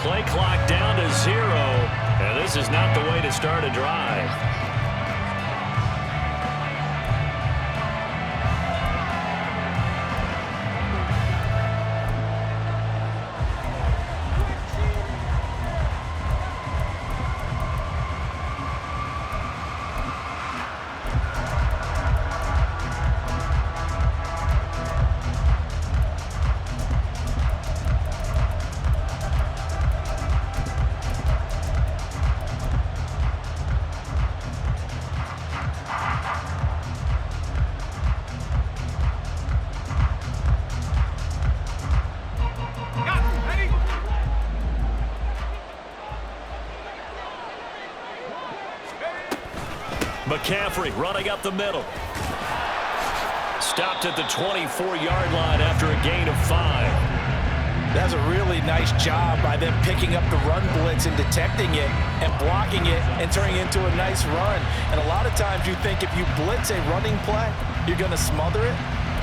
play clock down to 0. And this is not the way to start a drive. McCaffrey running up the middle. Stopped at the 24-yard line after a gain of 5. That's a really nice job by them picking up the run blitz and detecting it and blocking it and turning it into a nice run. And a lot of times you think if you blitz a running play, you're going to smother it.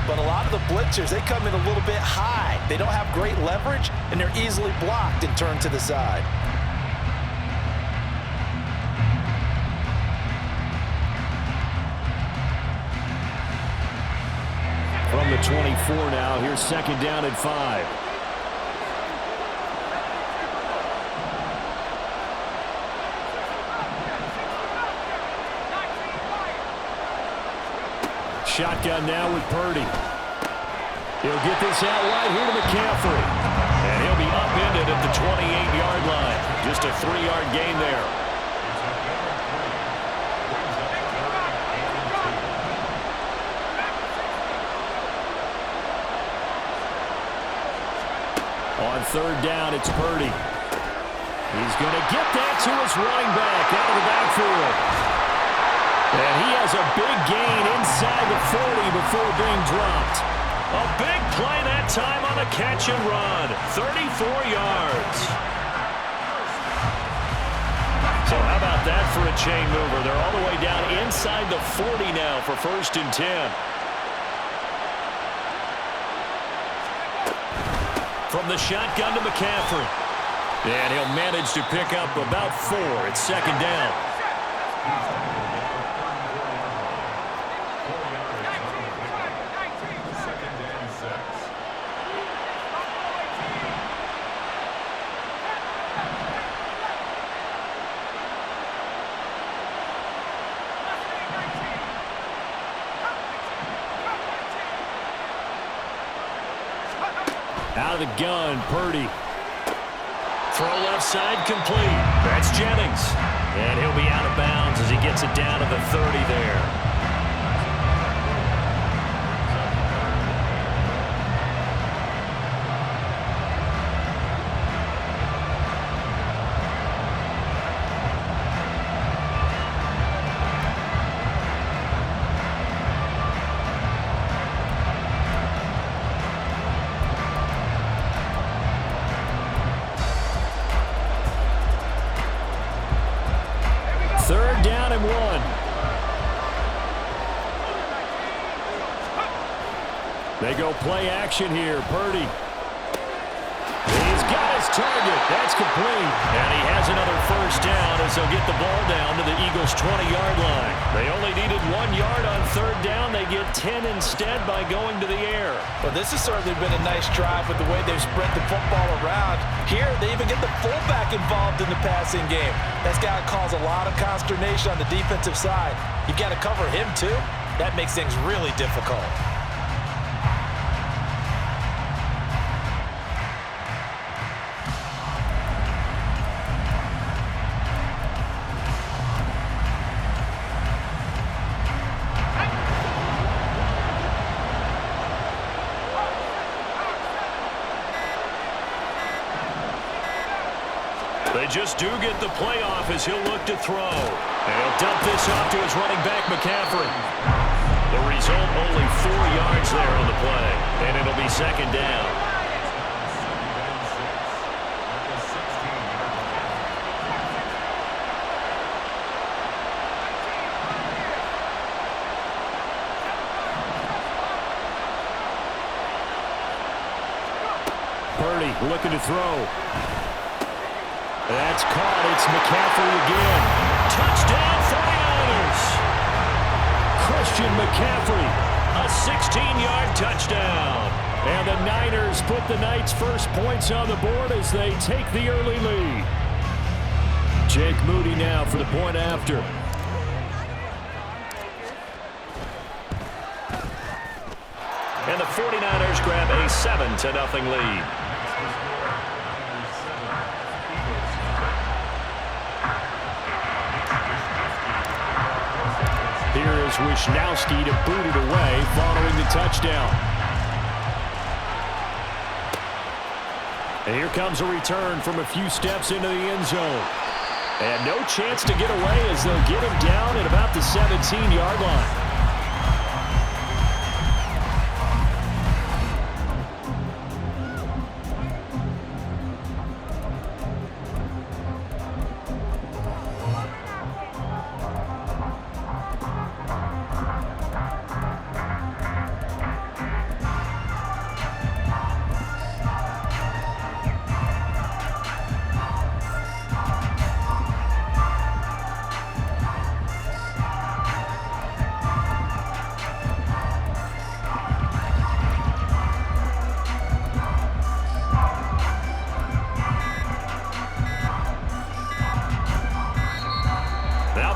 But a lot of the blitzers, they come in a little bit high. They don't have great leverage, and they're easily blocked and turned to the side. From the 24 now, here's second down and 5. Shotgun now with Purdy. He'll get this out wide here to McCaffrey. And he'll be upended at the 28-yard line. Just a 3-yard gain there. On third down, it's Purdy. He's going to get that to his running back out of the backfield. And he has a big gain inside the 40 before being dropped. A big play that time on a catch and run. 34 yards. So how about that for a chain mover? They're all the way down inside the 40 now for 1st and 10. From the shotgun to McCaffrey. And he'll manage to pick up about 4. It's second down. Out of the gun, Purdy. Throw left side complete. That's Jennings. And he'll be out of bounds as he gets it down to the 30 there. Third down and 1. They go play action here. Purdy. He's got his target. That's complete. And he has another first down as they'll get the ball down to the Eagles' 20-yard line. They only needed 1 yard on third down. They get 10 instead by going to the air. Well, this has certainly been a nice drive with the way they've spread the football around. Here, they even get the fullback involved in the passing game. That's got to cause a lot of consternation on the defensive side. You've got to cover him, too. That makes things really difficult. They just do get the playoff as he'll look to throw. And he'll dump this off to his running back, McCaffrey. The result, only 4 yards there on the play. And it'll be second down. Purdy looking to throw. That's caught. It's McCaffrey again. Touchdown 49ers. Christian McCaffrey, a 16-yard touchdown. And the Niners put the Knights' first points on the board as they take the early lead. Jake Moody now for the point after. And the 49ers grab a 7-0 lead. Here is Wisnowski to boot it away following the touchdown. And here comes a return from a few steps into the end zone. And no chance to get away as they'll get him down at about the 17-yard line.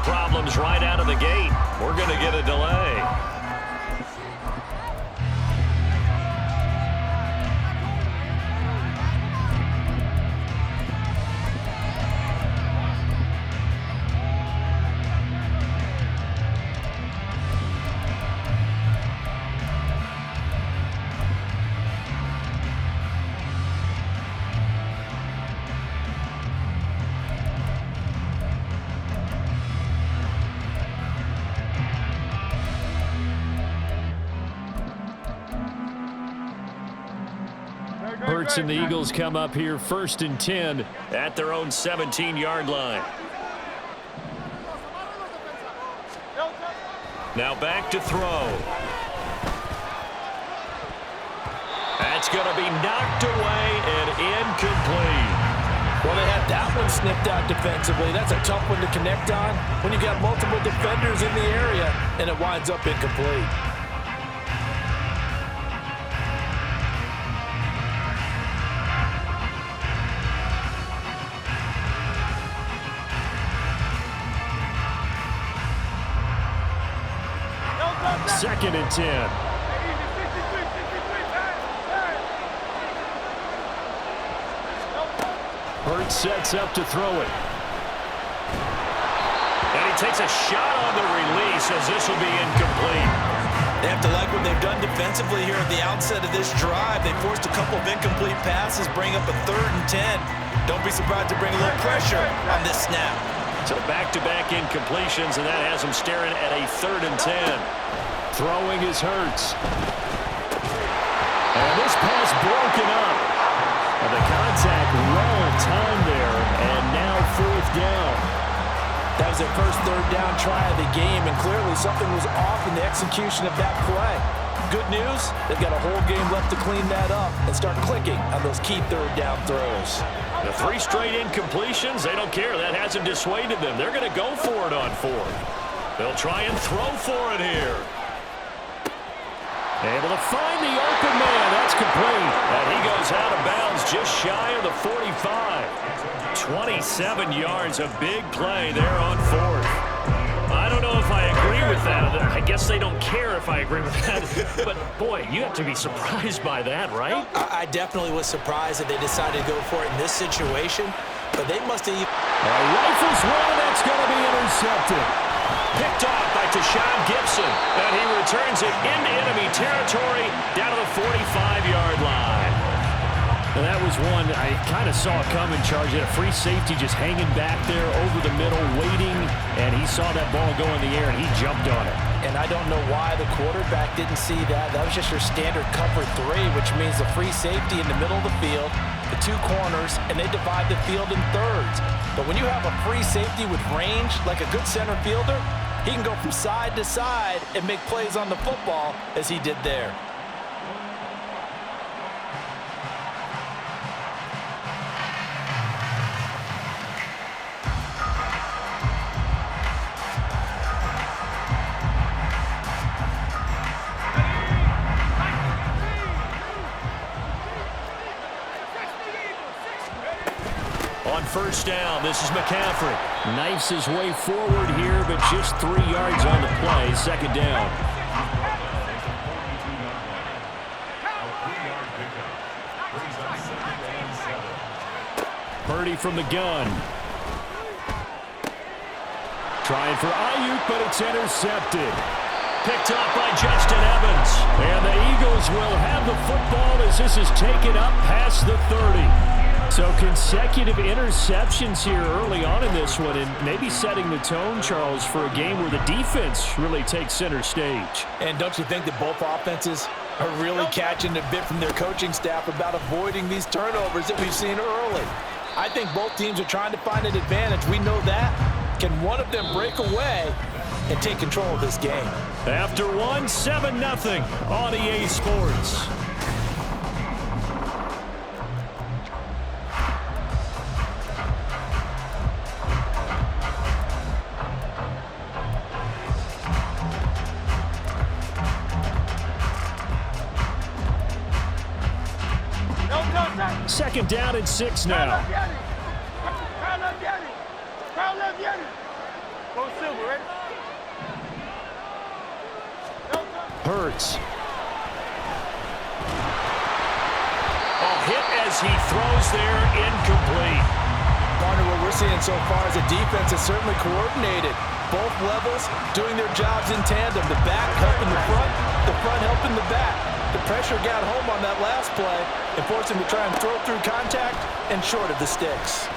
Problems right out of the gate. We're going to get a delay. Hurts and the Eagles come up here 1st and 10 at their own 17-yard line. Now back to throw. That's going to be knocked away and incomplete. Well, they had that one snipped out defensively. That's a tough one to connect on when you've got multiple defenders in the area, and it winds up incomplete. Second and 10. Hurts sets up to throw it. And he takes a shot on the release as this will be incomplete. They have to like what they've done defensively here at the outset of this drive. They forced a couple of incomplete passes, bring up a 3rd and 10. Don't be surprised to bring a little pressure on this snap. So back-to-back incompletions, and that has him staring at a 3rd and 10. Throwing is Hurts. And this pass broken up. And the contact well timed there, and now 4th down. That was their first 3rd down try of the game, and clearly something was off in the execution of that play. Good news, they've got a whole game left to clean that up and start clicking on those key 3rd down throws. The 3 straight incompletions, they don't care. That hasn't dissuaded them. They're going to go for it on 4th. They'll try and throw for it here. Able to find the open man. That's complete. And he goes out of bounds just shy of the 45. 27 yards, a big play there on 4th. I don't know if I agree with that. I guess they don't care if I agree with that. But, boy, you have to be surprised by that, right? I definitely was surprised that they decided to go for it in this situation. But they must have... Rifles one, that's going to be intercepted. Picked off by Tashawn Gibson, and he returns it into enemy territory down to the 45-yard line. And that was one I kind of saw coming, Charge. Had a free safety just hanging back there over the middle, waiting, and he saw that ball go in the air, and he jumped on it. And I don't know why the quarterback didn't see that. That was just your standard cover 3, which means the free safety in the middle of the field, the 2 corners, and they divide the field in thirds. But when you have a free safety with range, like a good center fielder, he can go from side to side and make plays on the football as he did there. On first down, this is McCaffrey. Knifes his way forward here, but just 3 yards on the play. Second down. Purdy from the gun. Trying for Ayuk, but it's intercepted. Picked off by Justin Evans. And the Eagles will have the football as this is taken up past the 30. So consecutive interceptions here early on in this one, and maybe setting the tone, Charles, for a game where the defense really takes center stage. And don't you think that both offenses are really catching a bit from their coaching staff about avoiding these turnovers that we've seen early? I think both teams are trying to find an advantage. We know that. Can one of them break away and take control of this game? After one, 7-0 on EA Sports. Second down and 6 now. Hurts. Hit as he throws there, incomplete. Partner, what we're seeing so far is a defense that's certainly coordinated. Both levels doing their jobs in tandem. The back helping the front helping the back. The pressure got home on that last play and forced him to try and throw through contact and short of the sticks.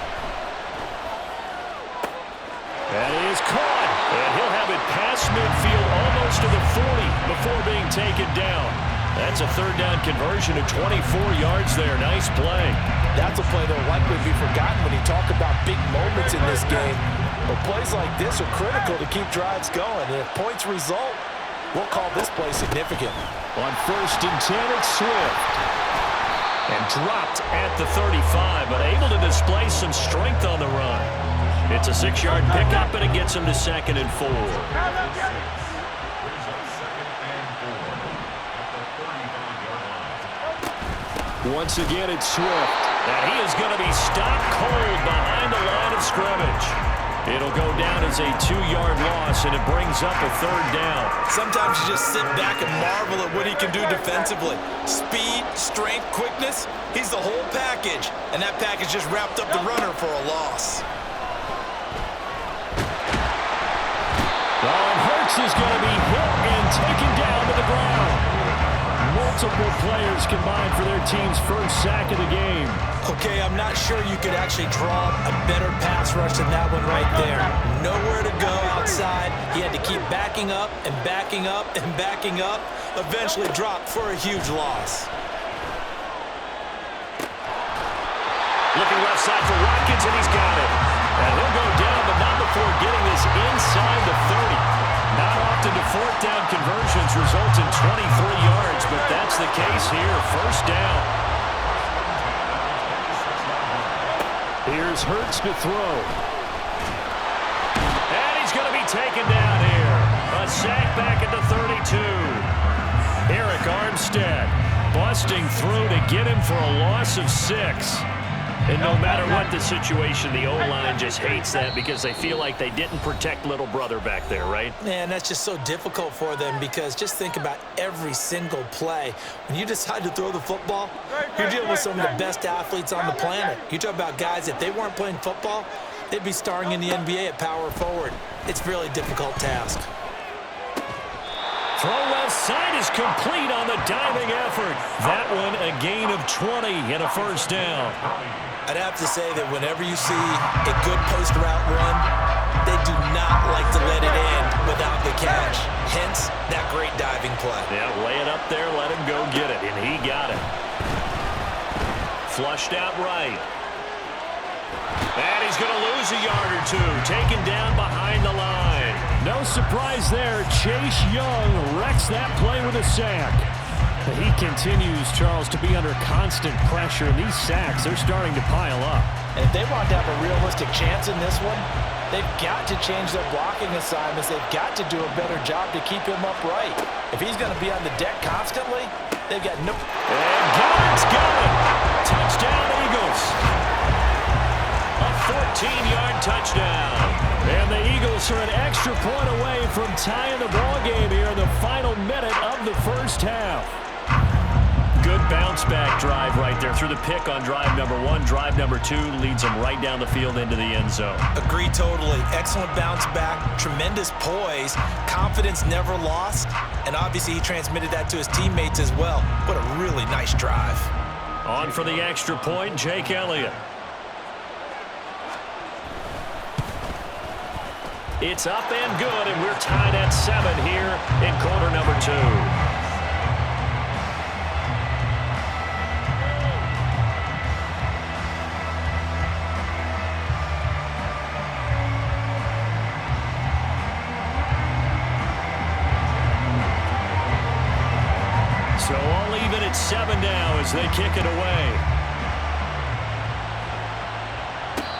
That is caught, and he'll have it past midfield almost to the 40 before being taken down. That's a third down conversion of 24 yards there. Nice play. That's a play that will likely be forgotten when you talk about big moments in this game. But plays like this are critical to keep drives going. And if points result, we'll call this play significant. On first and 10, it's Swift. And dropped at the 35, but able to display some strength on the run. It's a 6-yard pickup, and it gets him to 2nd and 4. Once again, it's Swift. And he is going to be stopped cold behind the line of scrimmage. It'll go down as a 2-yard loss, and it brings up a third down. Sometimes you just sit back and marvel at what he can do defensively. Speed, strength, quickness, he's the whole package. And that package just wrapped up the runner for a loss. And Hurts is going to be hit and taken down to the ground. Multiple players combined for their team's first sack of the game. Okay, I'm not sure you could actually draw a better pass rush than that one right there. Nowhere to go outside. He had to keep backing up and backing up and backing up. Eventually dropped for a huge loss. Looking left side for Watkins, and he's got it. And he'll go down, but not before getting this inside the 30. Not often do fourth down conversions result in 23 yards, but that's the case here. First down. Here's Hurts to throw. And he's going to be taken down here. A sack back at the 32. Eric Armstead busting through to get him for a loss of 6. And no matter what the situation, the O-line just hates that because they feel like they didn't protect little brother back there, right? Man, that's just so difficult for them because just think about every single play. When you decide to throw the football, you're dealing with some of the best athletes on the planet. You talk about guys, if they weren't playing football, they'd be starring in the NBA at power forward. It's a really difficult task. Throw left side is complete on the diving effort. That one a gain of 20 and a first down. I'd have to say that whenever you see a good post route run, they do not like to let it in without the catch. Hence, that great diving play. Yeah, lay it up there, let him go get it, and he got it. Flushed out right. And he's going to lose a yard or two, taken down behind the line. No surprise there. Chase Young wrecks that play with a sack. He continues, Charles, to be under constant pressure. And these sacks, they're starting to pile up. And if they want to have a realistic chance in this one, they've got to change their blocking assignments. They've got to do a better job to keep him upright. If he's going to be on the deck constantly, they've got no... And God's got it. Touchdown, Eagles. 14-yard touchdown. And the Eagles are an extra point away from tying the ball game here in the final minute of the first half. Good bounce-back drive right there through the pick on drive number 1. Drive number 2 leads them right down the field into the end zone. Agree totally. Excellent bounce back, tremendous poise, confidence never lost, and obviously he transmitted that to his teammates as well. What a really nice drive. On for the extra point, Jake Elliott. It's up and good, and we're tied at 7 here in quarter number 2. So all even at 7 now as they kick it away.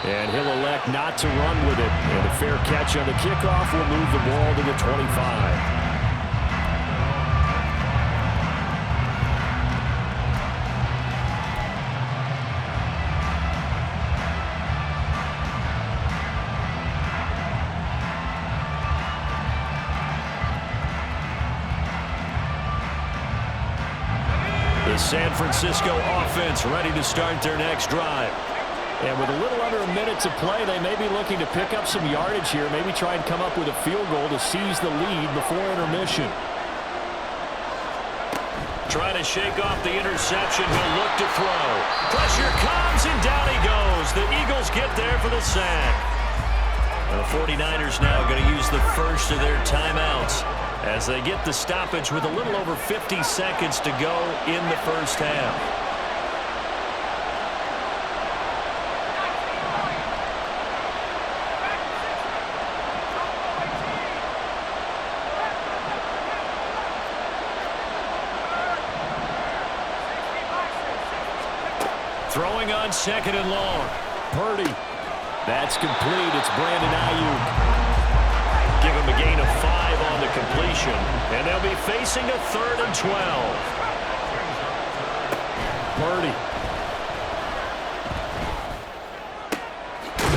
And he'll elect not to run with it. And a fair catch on the kickoff will move the ball to the 25. The San Francisco offense ready to start their next drive. And with a little under a minute to play, they may be looking to pick up some yardage here. Maybe try and come up with a field goal to seize the lead before intermission. Trying to shake off the interception. He'll look to throw. Pressure comes, and down he goes. The Eagles get there for the sack. And the 49ers now going to use the first of their timeouts as they get the stoppage with a little over 50 seconds to go in the first half. Throwing on 2nd and long. Purdy. That's complete. It's Brandon Ayuk. Give him a gain of 5 on the completion. And they'll be facing a 3rd and 12. Purdy.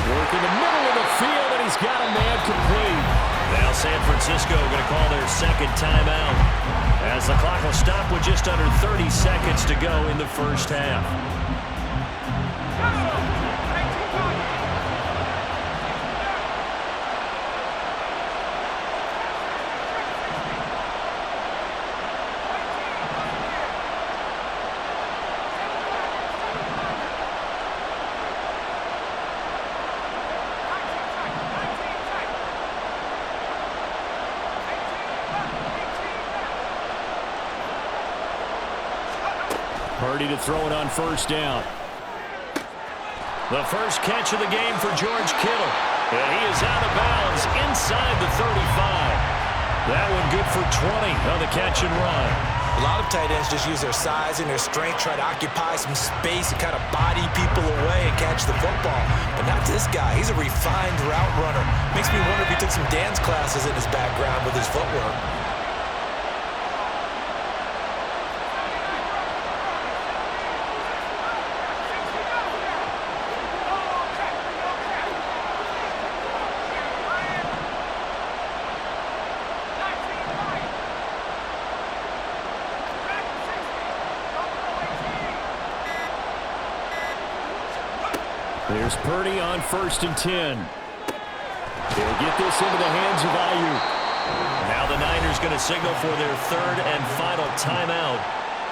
Work in the middle of the field, and he's got a man complete. Now San Francisco going to call their 2nd timeout as the clock will stop with just under 30 seconds to go in the first half. Purdy to throw it on 1st down. The first catch of the game for George Kittle. And he is out of bounds inside the 35. That one good for 20 on the catch and run. A lot of tight ends just use their size and their strength, try to occupy some space and kind of body people away and catch the football. But not this guy. He's a refined route runner. Makes me wonder if he took some dance classes in his background with his footwork. There's Purdy on 1st and 10. He'll get this into the hands of Ayuk. Now the Niners going to signal for their 3rd and final timeout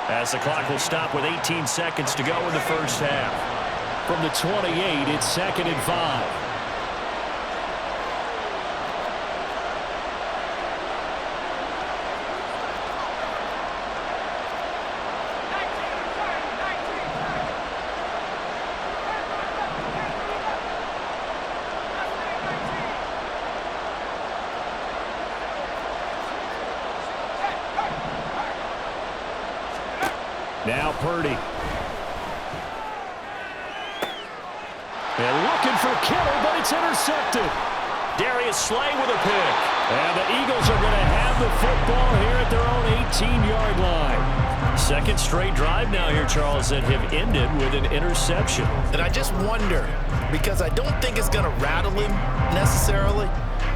as the clock will stop with 18 seconds to go in the first half. From the 28, it's 2nd and 5. Now Purdy. And looking for Kittle, but it's intercepted. Darius Slay with a pick. And the Eagles are going to have the football here at their own 18-yard line. Second straight drive now here, Charles, that have ended with an interception. And I just wonder, because I don't think it's going to rattle him necessarily,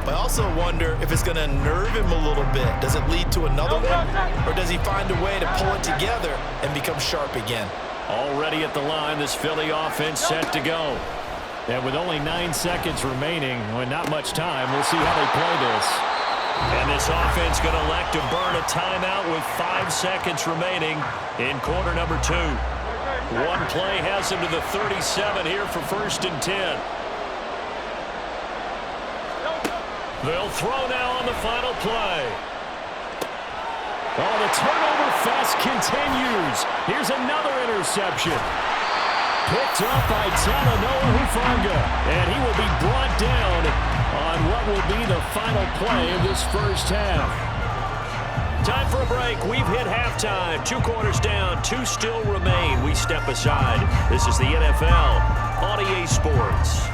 but I also wonder if it's going to nerve him a little bit. Does it lead to another one, or does he find a way to pull it together and become sharp again? Already at the line, this Philly offense set to go. And with only 9 seconds remaining, well, not much time, we'll see how they play this. And this offense going to elect to burn a timeout with 5 seconds remaining in quarter number 2. One play has them to the 37 here for 1st and 10. They'll throw now on the final play. Oh, the turnover fest continues. Here's another interception. Picked up by Talanoa Hufanga, and he will be brought down on what will be the final play of this first half. Time for a break. We've hit halftime. 2 quarters down, 2 still remain. We step aside. This is the NFL on EA Sports.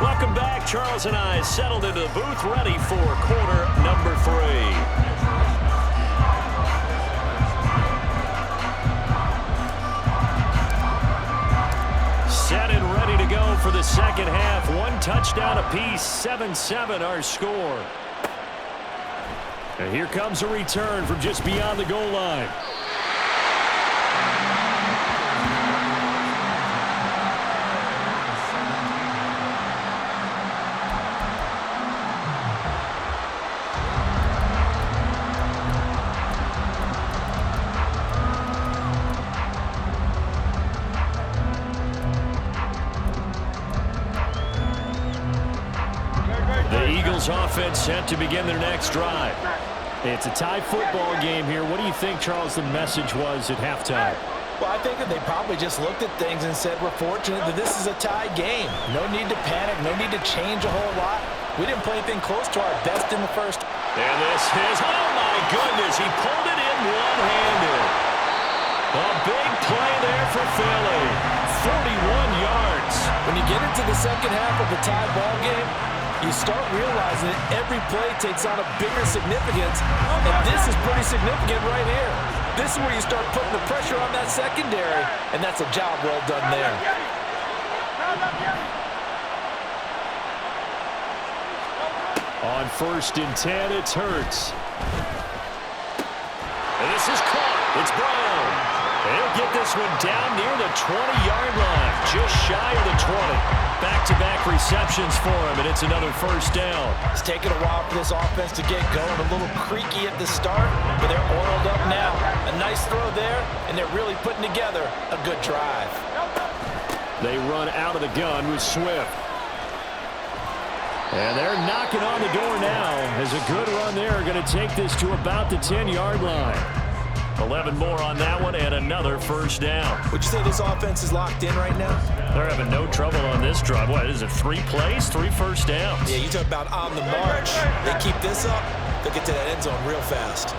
Welcome back. Charles and I settled into the booth, ready for quarter number 3. Set and ready to go for the second half. 1 touchdown apiece, 7-7 our score. And here comes a return from just beyond the goal line. Offense set to begin their next drive. It's a tie football game here. What do you think, Charles, the message was at halftime? Well, I think that they probably just looked at things and said, we're fortunate that this is a tie game. No need to panic, no need to change a whole lot. We didn't play anything close to our best in the first. And this is, oh my goodness, he pulled it in one-handed. A big play there for Philly. 41 yards. When you get into the second half of a tie ball game, you start realizing that every play takes on a bigger significance, and this is pretty significant right here. This is where you start putting the pressure on that secondary, and that's a job well done there. On 1st and 10, it's Hurts. And this is caught. It's Brown. He'll get this one down near the 20-yard line, just shy of the 20. Back-to-back receptions for him, and it's another first down. It's taken a while for this offense to get going. A little creaky at the start, but they're oiled up now. A nice throw there, and they're really putting together a good drive. They run out of the gun with Swift. And they're knocking on the door now as a good run there going to take this to about the 10-yard line. 11 more on that one and another first down. Would you say this offense is locked in right now? They're having no trouble on this drive. What is it, 3 plays, 3 first downs? Yeah, you talk about on the march. They keep this up, they'll get to that end zone real fast.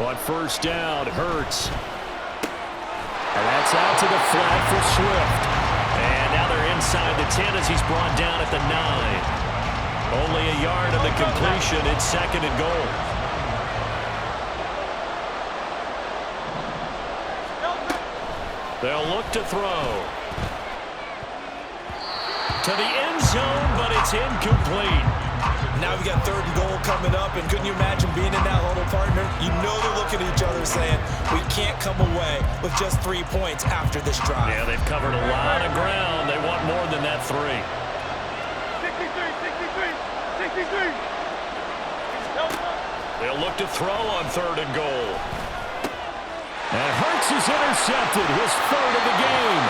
On 1st down, Hurts. And that's out to the flat for Swift. And now they're inside the 10 as he's brought down at the 9. Only a yard of the completion. It's 2nd and goal. They'll look to throw. To the end zone, but it's incomplete. Now we got 3rd and goal coming up, and couldn't you imagine being in that huddle, partner? You know they're looking at each other saying, we can't come away with just 3 points after this drive. Yeah, they've covered a lot of ground. They want more than that 3. They'll look to throw on 3rd and goal. And Hurts is intercepted, his 3rd of the game.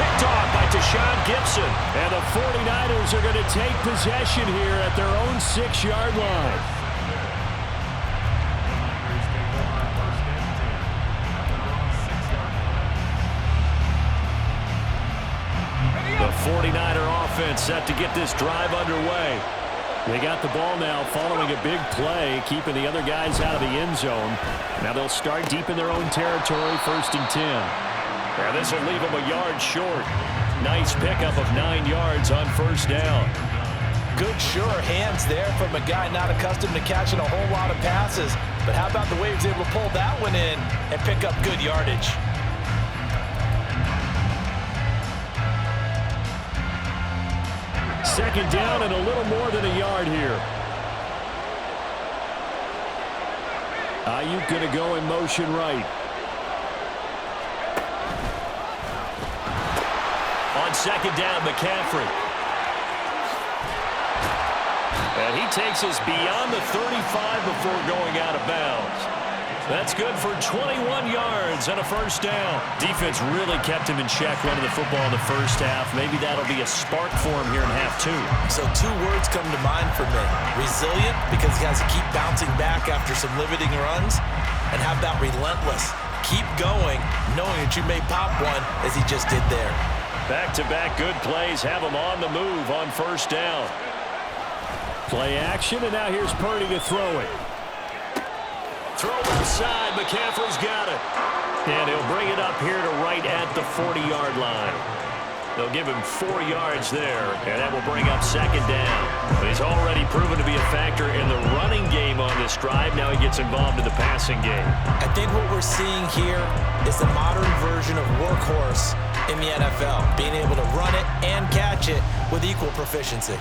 Picked off by Deshaun Gibson. And the 49ers are going to take possession here at their own 6-yard line. The 49er offense set to get this drive underway. They got the ball now following a big play, keeping the other guys out of the end zone. Now they'll start deep in their own territory, 1st and 10. Yeah, this will leave them a yard short. Nice pickup of 9 yards on 1st down. good, sure hands there from a guy not accustomed to catching a whole lot of passes. But how about the way he was able to pull that one in and pick up good yardage? Second down and a little more than a yard here. Ayuk going to go in motion right. On second down, McCaffrey. And he takes us beyond the 35 before going out of bounds. That's good for 21 yards and a first down. Defense really kept him in check running the football in the first half. Maybe that'll be a spark for him here in half two. So two words come to mind for me. Resilient, because he has to keep bouncing back after some limiting runs. And how about relentless? Keep going, knowing that you may pop one, as he just did there. Back-to-back good plays have him on the move on first down. Play action, and now here's Purdy to throw it. Throw left side. McCaffrey's got it. And he'll bring it up here to right at the 40-yard line. They'll give him 4 yards there, and that will bring up second down. But he's already proven to be a factor in the running game on this drive. Now he gets involved in the passing game. I think what we're seeing here is the modern version of workhorse in the NFL, being able to run it and catch it with equal proficiency.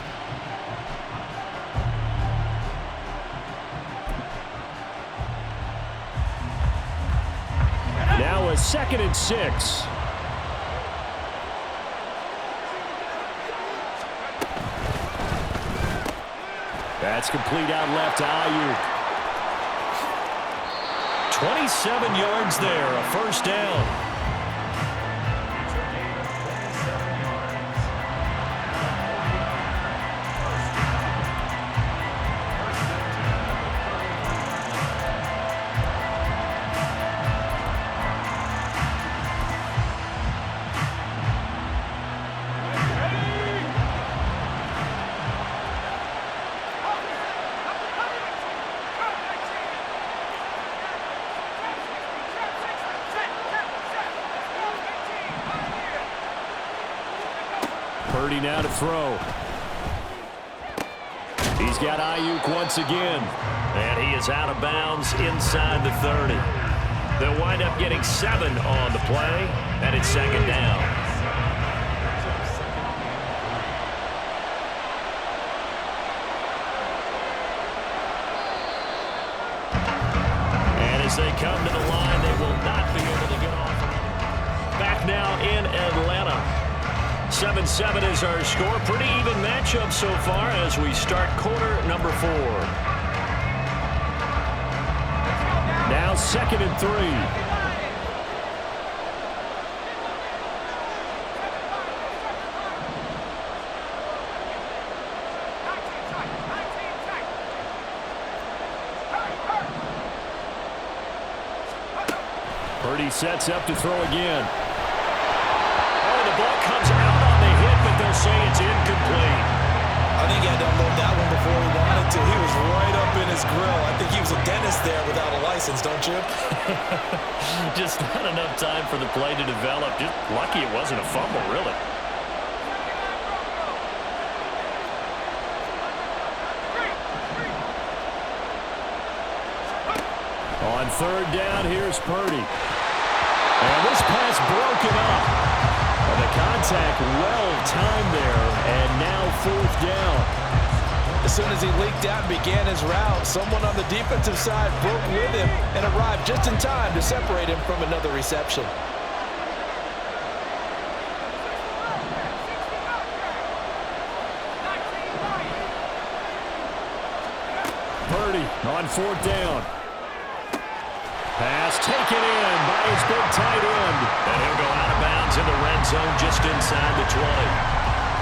Now a 2nd and 6. That's complete out left to Ayuk. 27 yards there, a first down. Purdy now to throw. He's got Ayuk once again. And he is out of bounds inside the 30. They'll wind up getting 7 on the play, and it's second down. And as they come to the line, they will not be able to get off. Back now in Atlanta. 7-7 is our score. Pretty even matchup so far as we start quarter number 4. Now 2nd and 3. Purdy sets up to throw again. Oh, the ball comes out. They'll say it's incomplete. I think he had to unload that one before he wanted to. He was right up in his grill. I think he was a dentist there without a license, don't you? Just not enough time for the play to develop. Just lucky it wasn't a fumble, really. On 3rd down, here's Purdy. And this pass broken up. And the contact well-timed there, and now 4th down. As soon as he leaked out and began his route, someone on the defensive side broke with him and arrived just in time to separate him from another reception. Purdy on 4th down. Pass taken in by his big tight end. And he'll go out of bounds in the red zone just inside the 20.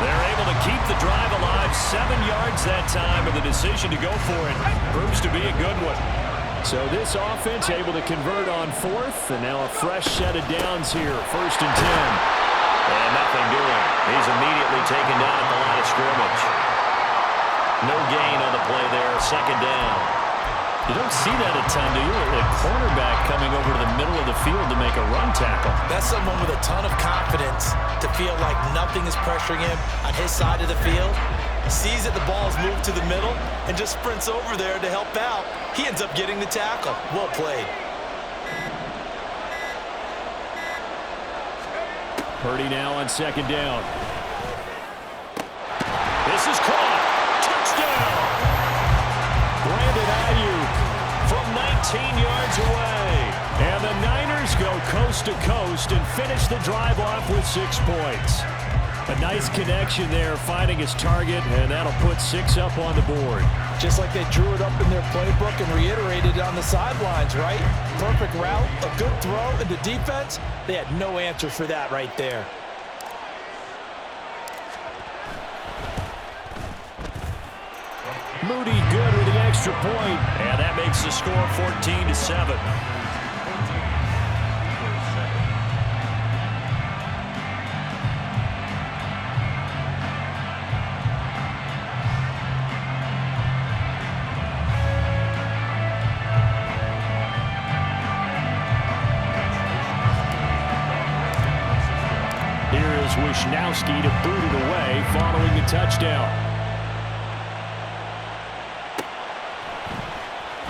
They're able to keep the drive alive. 7 yards that time, and the decision to go for it proves to be a good one. So this offense able to convert on 4th, and now a fresh set of downs here. 1st and 10. And nothing doing. He's immediately taken down at the line of scrimmage. No gain on the play there. 2nd down. You don't see that a ton, do you? A cornerback coming over to the middle of the field to make a run tackle. That's someone with a ton of confidence to feel like nothing is pressuring him on his side of the field. sees that the ball's moved to the middle, and just sprints over there to help out. He ends up getting the tackle. Well played. Purdy now on second down. This is caught. Touchdown. Brandon Ayuk from 19 yards away. And the Niners go coast to coast and finish the drive off with 6 points. A nice connection there, finding his target, and that'll put 6 up on the board. Just like they drew it up in their playbook and reiterated it on the sidelines, right? Perfect route, a good throw, and the defense, they had no answer for that right there. Moody good with the extra point. And that makes the score 14-7. Here is Wishnowski to boot it away following the touchdown.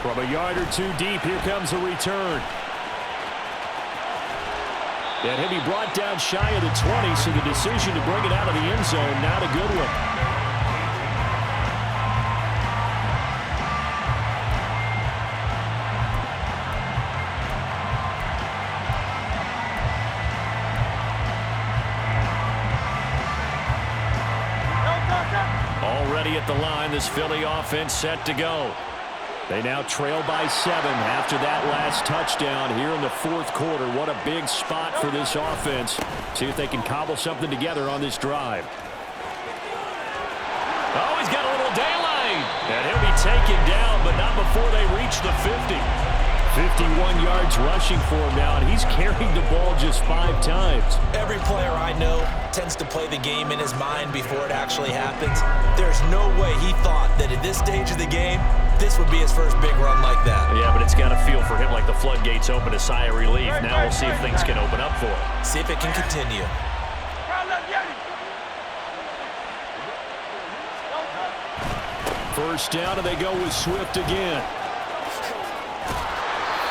From a yard or 2 deep, here comes a return. And he'll be brought down shy of the 20, so the decision to bring it out of the end zone, not a good one. Already at the line, this Philly offense set to go. They now trail by 7 after that last touchdown here in the 4th quarter. What a big spot for this offense. See if they can cobble something together on this drive. Oh, he's got a little daylight. And he'll be taken down, but not before they reach the 50. 51 yards rushing for him now, and he's carried the ball just 5 times. Every player I know tends to play the game in his mind before it actually happens. There's no way he thought that at this stage of the game, this would be his first big run like that. Yeah, but it's got to feel for him like the floodgates open, a sigh of relief. Now we'll see if things can open up for him. See if it can continue. First down, and they go with Swift again.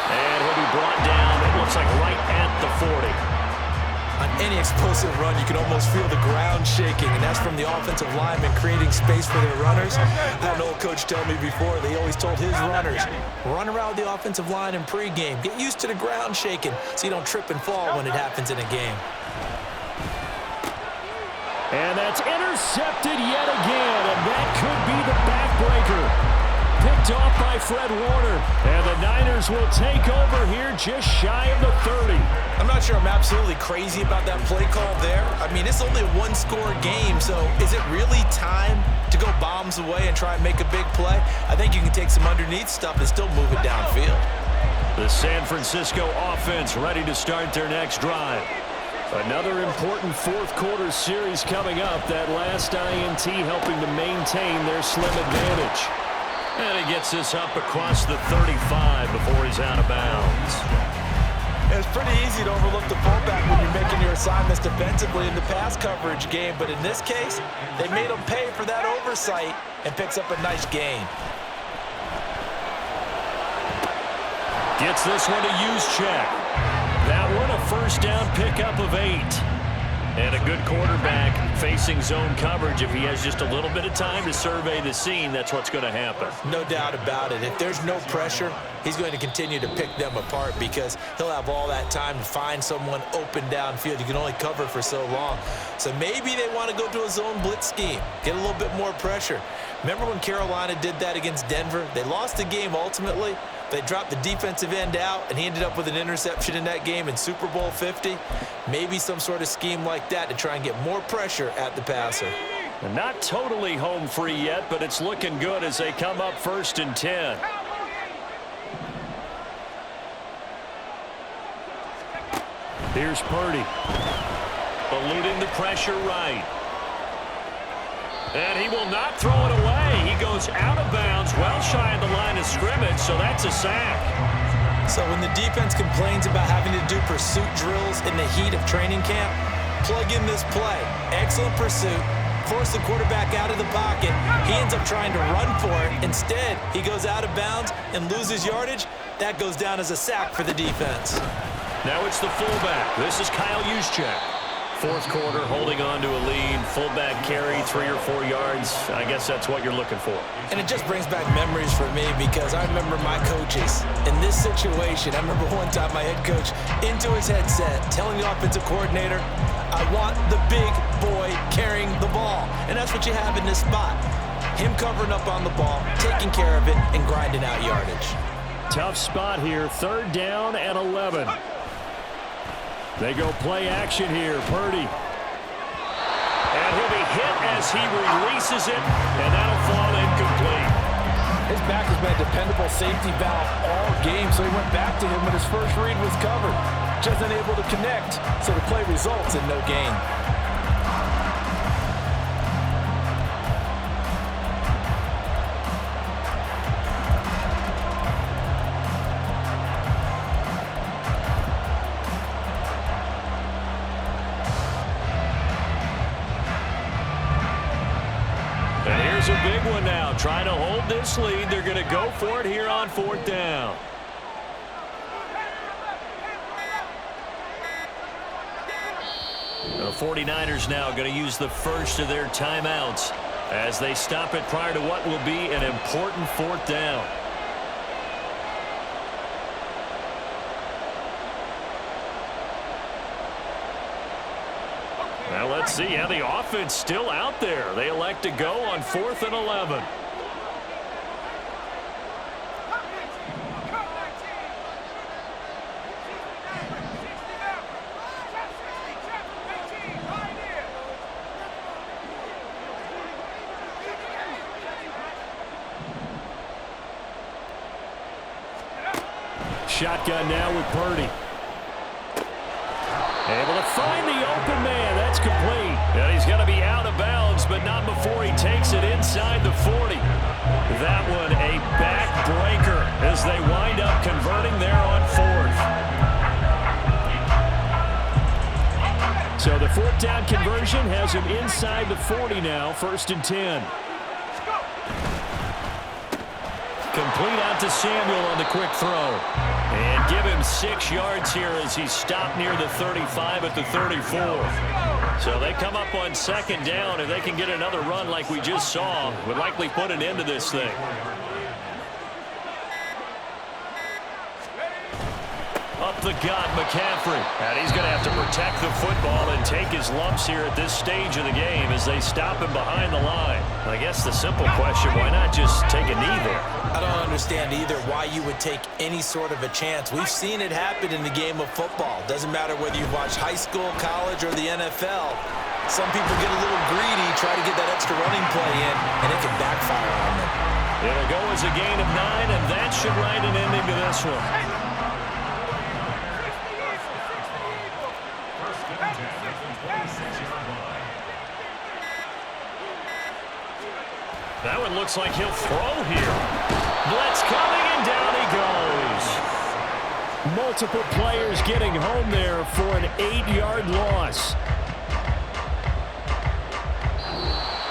And he'll be brought down, it looks like right at the 40. On any explosive run, you can almost feel the ground shaking, and that's from the offensive linemen creating space for their runners. I had an old coach tell me before, they always told his runners, run around with the offensive line in pregame. Get used to the ground shaking so you don't trip and fall when it happens in a game. And that's intercepted yet again, and that could be the backbreaker. Picked off by Fred Warner, and the Niners will take over here just shy of the 30. I'm not sure I'm absolutely crazy about that play call there. I mean, it's only a 1-score game, so is it really time to go bombs away and try and make a big play? I think you can take some underneath stuff and still move it downfield. The San Francisco offense ready to start their next drive. Another important 4th quarter series coming up. That last INT helping to maintain their slim advantage. And he gets this up across the 35 before he's out of bounds. It's pretty easy to overlook the fullback when you're making your assignments defensively in the pass coverage game, but in this case, they made him pay for that oversight and picks up a nice gain. Gets this one to use check. That one a first down pickup of 8. And a good quarterback facing zone coverage. If he has just a little bit of time to survey the scene, that's what's going to happen. No doubt about it. If there's no pressure, he's going to continue to pick them apart because he'll have all that time to find someone open downfield. You can only cover for so long. So maybe they want to go to a zone blitz scheme, get a little bit more pressure. Remember when Carolina did that against Denver? They lost the game ultimately. They dropped the defensive end out, and he ended up with an interception in that game in Super Bowl 50. Maybe some sort of scheme like that to try and get more pressure at the passer. And not totally home free yet, but it's looking good as they come up 1st and 10. Here's Purdy. Eluding the pressure right. And he will not throw it away. He goes out of bounds, well shy of the line of scrimmage, so that's a sack. So when the defense complains about having to do pursuit drills in the heat of training camp, plug in this play. Excellent pursuit, force the quarterback out of the pocket. He ends up trying to run for it. Instead, he goes out of bounds and loses yardage. That goes down as a sack for the defense. Now it's the fullback. This is Kyle Juszczyk. Fourth quarter, holding on to a lead. Fullback carry, 3 or 4 yards. I guess that's what you're looking for. And it just brings back memories for me because I remember my coaches in this situation. I remember one time my head coach into his headset telling the offensive coordinator, I want the big boy carrying the ball. And that's what you have in this spot. Him covering up on the ball, taking care of it, and grinding out yardage. Tough spot here. 3rd down and 11. They go play action here. Purdy. And he'll be hit as he releases it, and that'll fall incomplete. His back has been a dependable safety valve all game, so he went back to him when his first read was covered. Just unable to connect, so the play results in no gain. And here's a big one now. Trying to hold this lead. They're going to go for it here on 4th down. The 49ers now going to use the first of their timeouts as they stop it prior to what will be an important 4th down. Well, let's see how the offense still out there. They elect to go on 4th and 11. Shotgun now with Purdy. Able to find the open man. That's complete. And he's going to be out of bounds, but not before he takes it inside the 40. That one a backbreaker as they wind up converting there on 4th. So the 4th down conversion has him inside the 40 now. 1st and 10. Complete out to Samuel on the quick throw. And give him 6 yards here as he stopped near the 35 at the 34. So they come up on 2nd down. If they can get another run like we just saw, would likely put an end to this thing. Up the gut, McCaffrey. And he's going to have to protect the football and take his lumps here at this stage of the game as they stop him behind the line. I guess the simple question, why not just take a knee there? I don't understand either why you would take any sort of a chance. We've seen it happen in the game of football. Doesn't matter whether you've watched high school, college, or the NFL. Some people get a little greedy, try to get that extra running play in, and it can backfire on them. It'll go as a gain of 9, and that should write an ending to this one. That one looks like he'll throw here. Blitz coming, and down he goes. Multiple players getting home there for an 8-yard loss.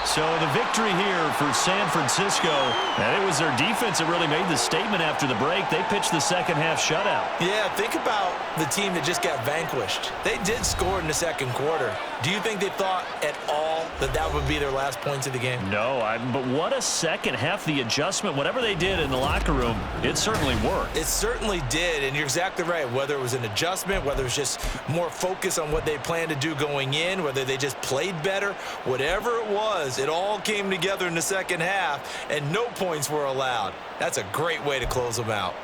So the victory here for San Francisco, and it was their defense that really made the statement after the break. They pitched the second half shutout. Yeah, think about the team that just got vanquished. They did score in the 2nd quarter. Do you think they thought at all that that would be their last points of the game? No, but what a second half. The adjustment, whatever they did in the locker room, it certainly worked. It certainly did, and you're exactly right. Whether it was an adjustment, whether it was just more focus on what they planned to do going in, whether they just played better, whatever it was, it all came together in the second half, and no points were allowed. That's a great way to close them out.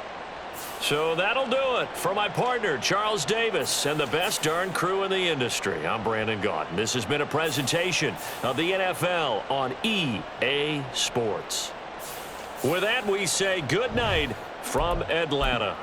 So that'll do it for my partner, Charles Davis, and the best darn crew in the industry. I'm Brandon Gaudin. This has been a presentation of the NFL on EA Sports. With that, we say good night from Atlanta.